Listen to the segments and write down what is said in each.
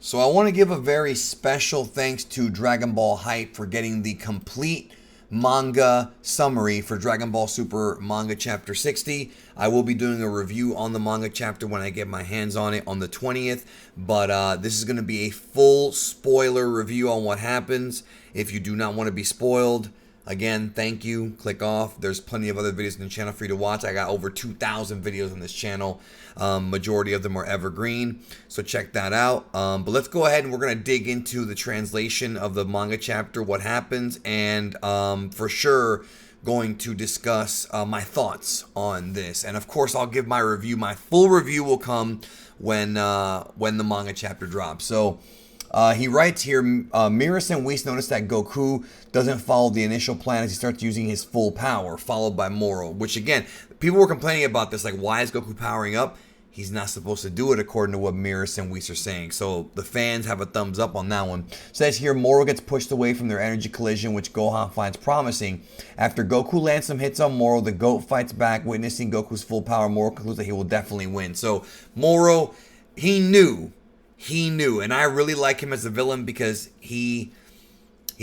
So I want to give a very special thanks to Dragon Ball Hype for getting the complete manga summary for Dragon Ball Super Manga Chapter 60. I will be doing a review on the manga chapter when I get my hands on it on the 20th, but this is going to be a full spoiler review on what happens. If you do not want to be spoiled, again, thank you. Click off. There's plenty of other videos on the channel for you to watch. I got over 2,000 videos on this channel. Majority of them are evergreen, so check that out. But let's go ahead and we're going to dig into the translation of the manga chapter, what happens, and for sure going to discuss my thoughts on this. And of course, I'll give my review. My full review will come when the manga chapter drops. So he writes here, Miras and Whis notice that Goku doesn't follow the initial plan as he starts using his full power, followed by Moro. Which again, people were complaining about this, like why is Goku powering up? He's not supposed to do it according to what Miras and Whis are saying. So the fans have a thumbs up on that one. Says here, Moro gets pushed away from their energy collision, which Gohan finds promising. After Goku lands some hits on Moro, the GOAT fights back. Witnessing Goku's full power, Moro concludes that he will definitely win. So Moro, he knew, and I really like him as a villain because he's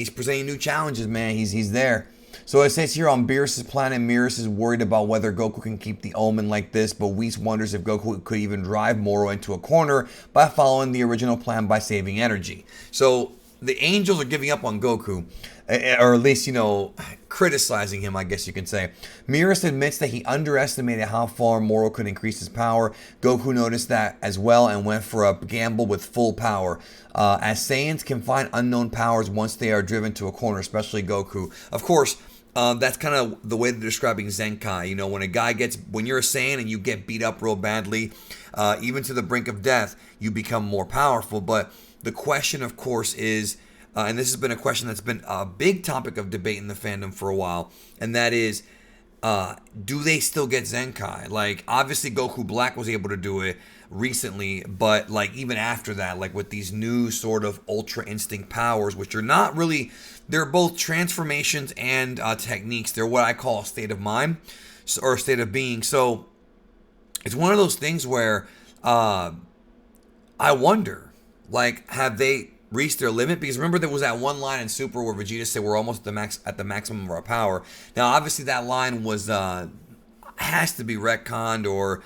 presenting new challenges, man. He's there. So it says here on Beerus' planet, Miras is worried about whether Goku can keep the Omen like this, but Whis wonders if Goku could even drive Moro into a corner by following the original plan by saving energy. So the angels are giving up on Goku, or at least, criticizing him, I guess you can say. Miras admits that he underestimated how far Moro could increase his power. Goku noticed that as well and went for a gamble with full power. As Saiyans can find unknown powers once they are driven to a corner, especially Goku. Of course, that's kind of the way they're describing Zenkai. When you're a Saiyan and you get beat up real badly, even to the brink of death, you become more powerful. But the question, of course, is, and this has been a question that's been a big topic of debate in the fandom for a while, and that is, do they still get Zenkai? Like, obviously Goku Black was able to do it recently, but like even after that, like with these new sort of Ultra Instinct powers, which are not really, they're both transformations and techniques. They're what I call a state of mind or a state of being. So it's one of those things where I wonder, like, have they reached their limit? Because remember, there was that one line in Super where Vegeta said we're almost at the maximum of our power. Now, obviously, that line was has to be retconned or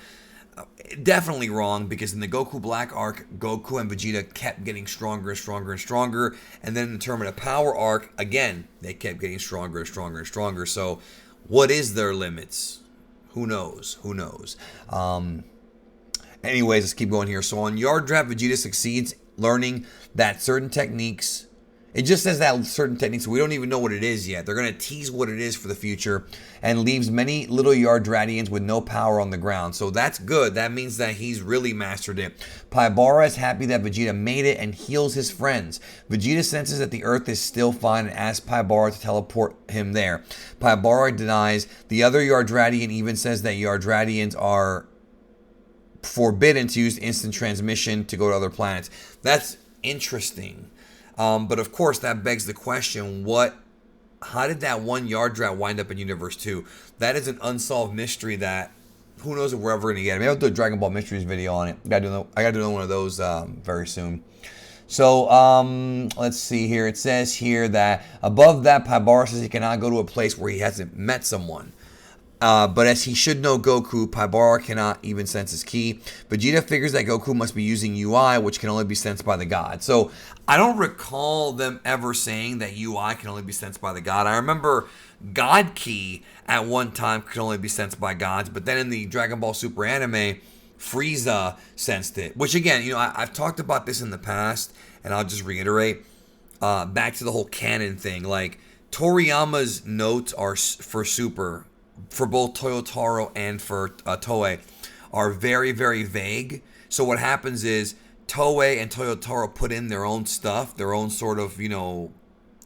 definitely wrong, because in the Goku Black arc, Goku and Vegeta kept getting stronger and stronger and stronger, and then in the Tournament of Power arc, again, they kept getting stronger and stronger and stronger. So, what is their limits? Who knows? Who knows? Anyways, let's keep going here. So on Yard Draft, Vegeta succeeds learning that certain techniques, it just says that certain techniques, we don't even know what it is yet. They're going to tease what it is for the future, and leaves many little Yardratians with no power on the ground. So that's good. That means that he's really mastered it. Paibara is happy that Vegeta made it and heals his friends. Vegeta senses that the Earth is still fine and asks Paibara to teleport him there. Paibara denies. The other Yardratian even says that Yardratians are forbidden to use instant transmission to go to other planets. That's interesting. But of course, that begs the question, how did that one Yardrat wind up in Universe 2? That is an unsolved mystery that who knows if we're ever going to get. Maybe I'll do a Dragon Ball Mysteries video on it. I got to do one of those very soon. So, let's see here. It says here that above that, Paibara says he cannot go to a place where he hasn't met someone. But as he should know Goku, Paibara cannot even sense his ki. Vegeta figures that Goku must be using UI, which can only be sensed by the god. So I don't recall them ever saying that UI can only be sensed by the god. I remember God Ki at one time could only be sensed by gods, but then in the Dragon Ball Super anime, Frieza sensed it. Which again, I've talked about this in the past, and I'll just reiterate. Back to the whole canon thing. Like, Toriyama's notes are for Super, for both Toyotaro and for Toei, are very, very vague. So what happens is Toei and Toyotaro put in their own stuff, their own sort of,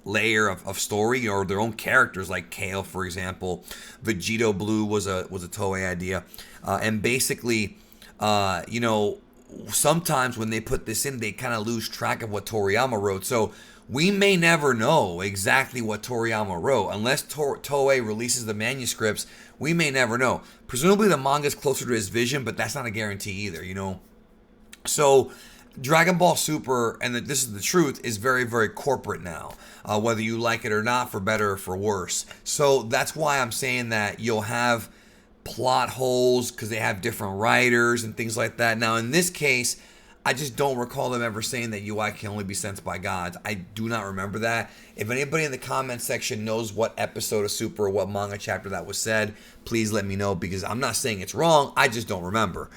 layer of story, or their own characters, like Kale, for example. Vegito Blue was a Toei idea. And basically, sometimes when they put this in, they kind of lose track of what Toriyama wrote. So we may never know exactly what Toriyama wrote. Unless Toei releases the manuscripts, we may never know. Presumably the manga is closer to his vision, but that's not a guarantee either, So Dragon Ball Super, and this is the truth, is very, very corporate now. Whether you like it or not, for better or for worse. So that's why I'm saying that you'll have plot holes because they have different writers and things like that. Now, in this case, I just don't recall them ever saying that UI can only be sent by gods. I do not remember that. If anybody in the comment section knows what episode of Super or what manga chapter that was said, please let me know, because I'm not saying it's wrong. I just don't remember,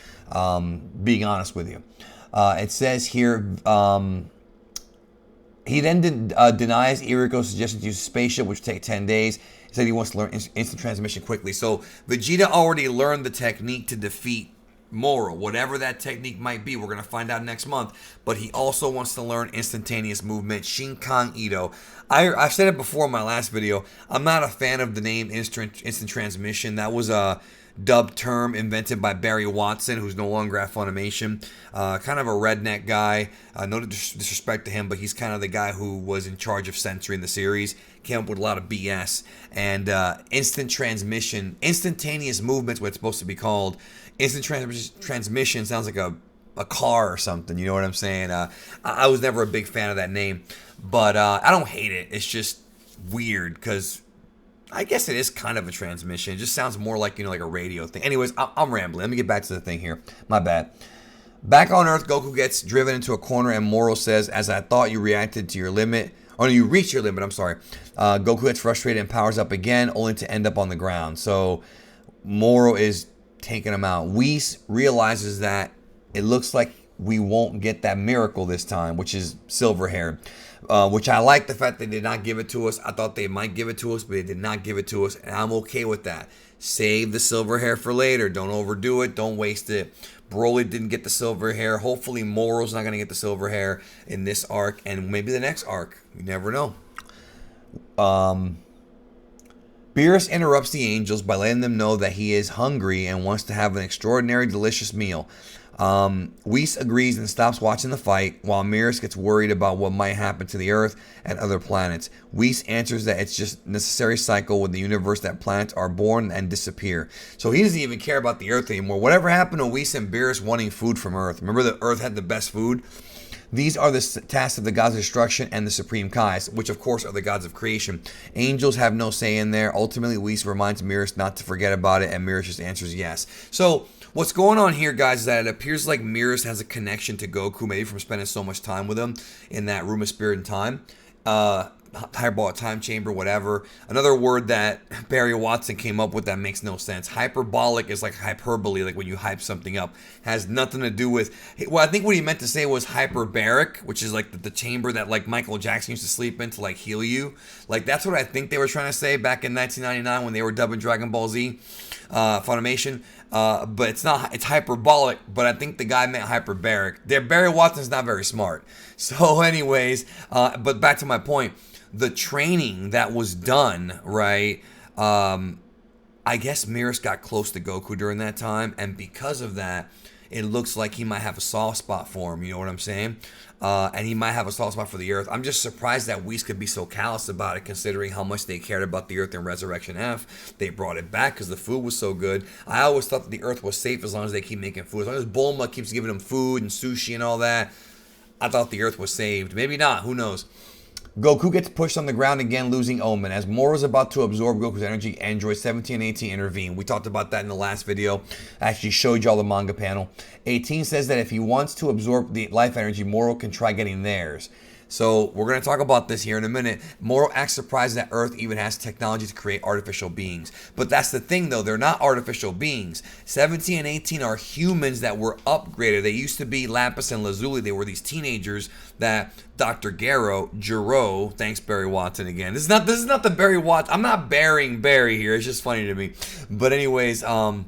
being honest with you. It says here, he then denies Iriko's suggestion to use a spaceship, which would take 10 days. He said he wants to learn instant transmission quickly. So Vegeta already learned the technique to defeat Moro, whatever that technique might be. We're going to find out next month. But he also wants to learn instantaneous movement, Shinkan Ito. I've said it before in my last video. I'm not a fan of the name instant transmission. That was a dubbed term invented by Barry Watson, who's no longer at Funimation. Kind of a redneck guy. No disrespect to him, but he's kind of the guy who was in charge of censoring the series. Came up with a lot of BS. And instant transmission, instantaneous movements, what it's supposed to be called. Instant transmission sounds like a car or something. You know what I'm saying? I was never a big fan of that name. But I don't hate it. It's just weird because I guess it is kind of a transmission. It just sounds more like, like a radio thing. Anyways, I'm rambling. Let me get back to the thing here. My bad. Back on Earth, Goku gets driven into a corner and Moro says, "As I thought, you reacted to your limit." Oh, no, you reached your limit. I'm sorry. Goku gets frustrated and powers up again, only to end up on the ground. So Moro is taking him out. Whis realizes that it looks like we won't get that miracle this time, which is silver hair. Which I like the fact they did not give it to us. I thought they might give it to us, but they did not give it to us, and I'm okay with that. Save the silver hair for later. Don't overdo it. Don't waste it. Broly didn't get the silver hair. Hopefully Moro's not going to get the silver hair in this arc, and maybe the next arc. You never know. Beerus interrupts the angels by letting them know that he is hungry and wants to have an extraordinary, delicious meal. Whis agrees and stops watching the fight, while Beerus gets worried about what might happen to the Earth and other planets. Whis answers that it's just a necessary cycle with the universe that planets are born and disappear. So he doesn't even care about the Earth anymore. Whatever happened to Whis and Beerus wanting food from Earth? Remember that Earth had the best food? These are the tasks of the gods of destruction and the supreme Kais, which of course are the gods of creation. Angels have no say in there. Ultimately, Whis reminds Beerus not to forget about it, and Beerus just answers yes. So what's going on here, guys, is that it appears like Beerus has a connection to Goku, maybe from spending so much time with him in that room of spirit and time. Hyperbolic time chamber, whatever. Another word that Barry Watson came up with that makes no sense. Hyperbolic is like hyperbole, like when you hype something up. Has nothing to do with... Well, I think what he meant to say was hyperbaric, which is like the chamber that like Michael Jackson used to sleep in to like heal you. Like that's what I think they were trying to say back in 1999 when they were dubbing Dragon Ball Z, Funimation. But it's not, it's hyperbolic, but I think the guy meant hyperbaric. Barry Watson's not very smart. So anyways, but back to my point, the training that was done, right, I guess Beerus got close to Goku during that time, and because of that, it looks like he might have a soft spot for him, you know what I'm saying? And he might have a soft spot for the Earth. I'm just surprised that Whis could be so callous about it, considering how much they cared about the Earth in Resurrection F. They brought it back because the food was so good. I always thought that the Earth was safe as long as they keep making food. As long as Bulma keeps giving them food and sushi and all that, I thought the Earth was saved. Maybe not. Who knows? Goku gets pushed on the ground again, losing Omen. As Moro is about to absorb Goku's energy, androids 17 and 18 intervene. We talked about that in the last video. I actually showed y'all the manga panel. 18 says that if he wants to absorb the life energy, Moro can try getting theirs. So we're going to talk about this here in a minute. Moro acts surprised that Earth even has technology to create artificial beings. But that's the thing, though. They're not artificial beings. 17 and 18 are humans that were upgraded. They used to be Lapis and Lazuli. They were these teenagers that Dr. Gero, thanks Barry Watson again. This is not the Barry Watson. I'm not burying Barry here. It's just funny to me. But anyways, so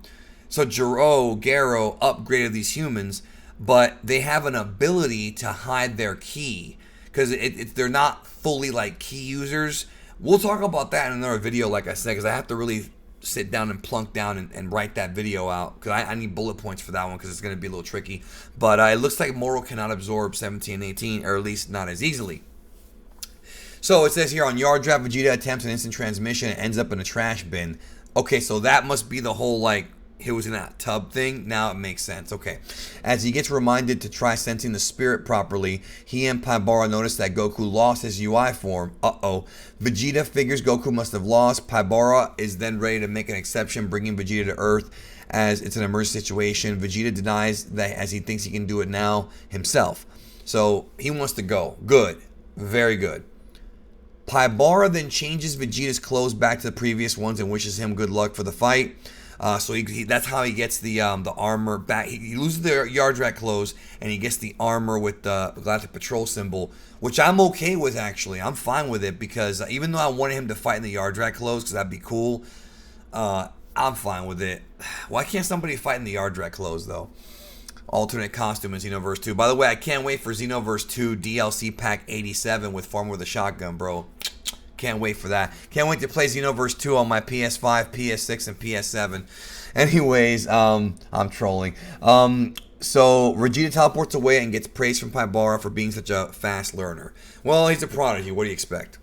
Gero upgraded these humans, but they have an ability to hide their ki. Because they're not fully like key users. We'll talk about that in another video, like I said, because I have to really sit down and plunk down and write that video out. Because I need bullet points for that one, because it's going to be a little tricky. But it looks like Moro cannot absorb 17 and 18, or at least not as easily. So it says here, on Yard Draft, Vegeta attempts an instant transmission and ends up in a trash bin. Okay, so that must be the whole like it was in that tub thing. Now it makes sense. Okay. As he gets reminded to try sensing the spirit properly, he and Paibara notice that Goku lost his UI form. Uh-oh. Vegeta figures Goku must have lost. Paibara is then ready to make an exception, bringing Vegeta to Earth as it's an emergency situation. Vegeta denies that as he thinks he can do it now himself. So he wants to go. Good. Very good. Paibara then changes Vegeta's clothes back to the previous ones and wishes him good luck for the fight. So that's how he gets the armor back. He loses the Yardrat clothes and he gets the armor with the Galactic Patrol symbol, which I'm okay with actually. I'm fine with it because even though I wanted him to fight in the Yardrat clothes because that'd be cool, I'm fine with it. Why can't somebody fight in the Yardrat clothes though? Alternate costume in Xenoverse 2. By the way, I can't wait for Xenoverse 2 DLC Pack 87 with Farmer with a Shotgun, bro. Can't wait for that. Can't wait to play Xenoverse 2 on my PS5, PS6, and PS7. Anyways, I'm trolling. So Vegeta teleports away and gets praise from Paibara for being such a fast learner. Well, he's a prodigy. What do you expect?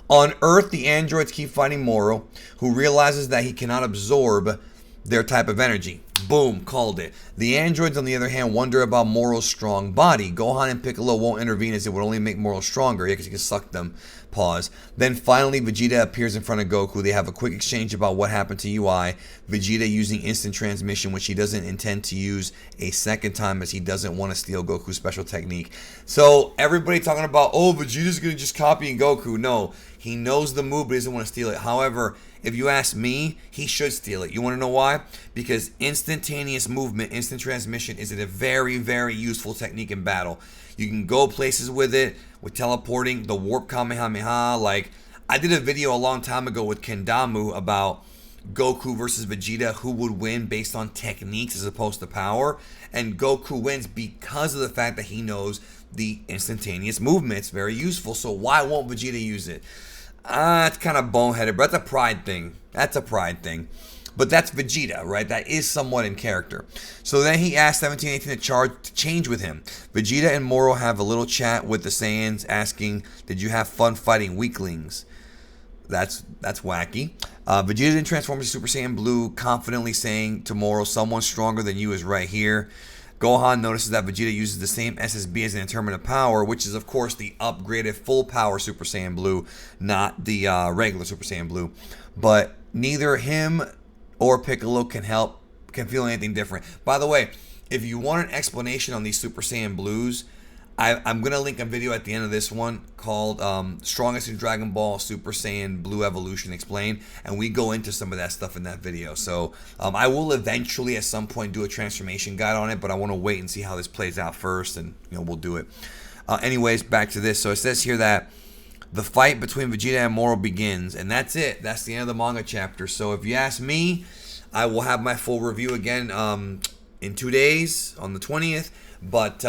On Earth, the androids keep fighting Moro, who realizes that he cannot absorb their type of energy. Boom, called it. The androids, on the other hand, wonder about Moro's strong body. Gohan and Piccolo won't intervene as it would only make Moro stronger. Yeah, because he can suck them. Pause. Then finally, Vegeta appears in front of Goku. They have a quick exchange about what happened to UI. Vegeta using instant transmission, which he doesn't intend to use a second time as he doesn't want to steal Goku's special technique. So everybody talking about, oh, Vegeta's going to just copy Goku. No, he knows the move, but he doesn't want to steal it. However, if you ask me, he should steal it. You want to know why? Because instantaneous movement, instant transmission is a very, very useful technique in battle. You can go places with it, with teleporting, the warp Kamehameha. Like, I did a video a long time ago with Kendamu about Goku versus Vegeta, who would win based on techniques as opposed to power. And Goku wins because of the fact that he knows the instantaneous movement. It's very useful. So why won't Vegeta use it? It's kind of boneheaded, but that's a pride thing. That's a pride thing. But that's Vegeta, right? That is somewhat in character. So then he asks 1718 to change with him. Vegeta and Moro have a little chat with the Saiyans, asking, "Did you have fun fighting weaklings?" That's wacky. Vegeta then transforms to Super Saiyan Blue, confidently saying to Moro, "Someone stronger than you is right here." Gohan notices that Vegeta uses the same SSB as an intermittent power, which is, of course, the upgraded full power Super Saiyan Blue, not the regular Super Saiyan Blue. But neither him or Piccolo can feel anything different. By the way, if you want an explanation on these Super Saiyan Blues, I'm going to link a video at the end of this one called Strongest in Dragon Ball Super Saiyan Blue Evolution Explained, and we go into some of that stuff in that video. So I will eventually at some point do a transformation guide on it, but I want to wait and see how this plays out first, and we'll do it. Anyways, back to this. So it says here that the fight between Vegeta and Moro begins, and that's it. That's the end of the manga chapter. So if you ask me, I will have my full review again in 2 days on the 20th, but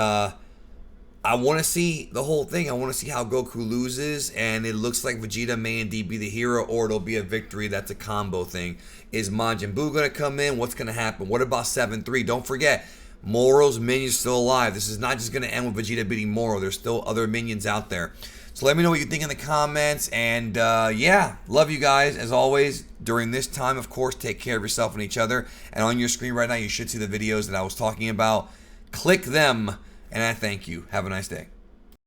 I want to see the whole thing. I want to see how Goku loses, and it looks like Vegeta may indeed be the hero, or it'll be a victory. That's a combo thing. Is Majin Buu going to come in? What's going to happen? What about 7-3? Don't forget, Moro's minion's still alive. This is not just going to end with Vegeta beating Moro. There's still other minions out there. So let me know what you think in the comments, and yeah, love you guys. As always, during this time, of course, take care of yourself and each other. And on your screen right now, you should see the videos that I was talking about. Click them. And I thank you. Have a nice day.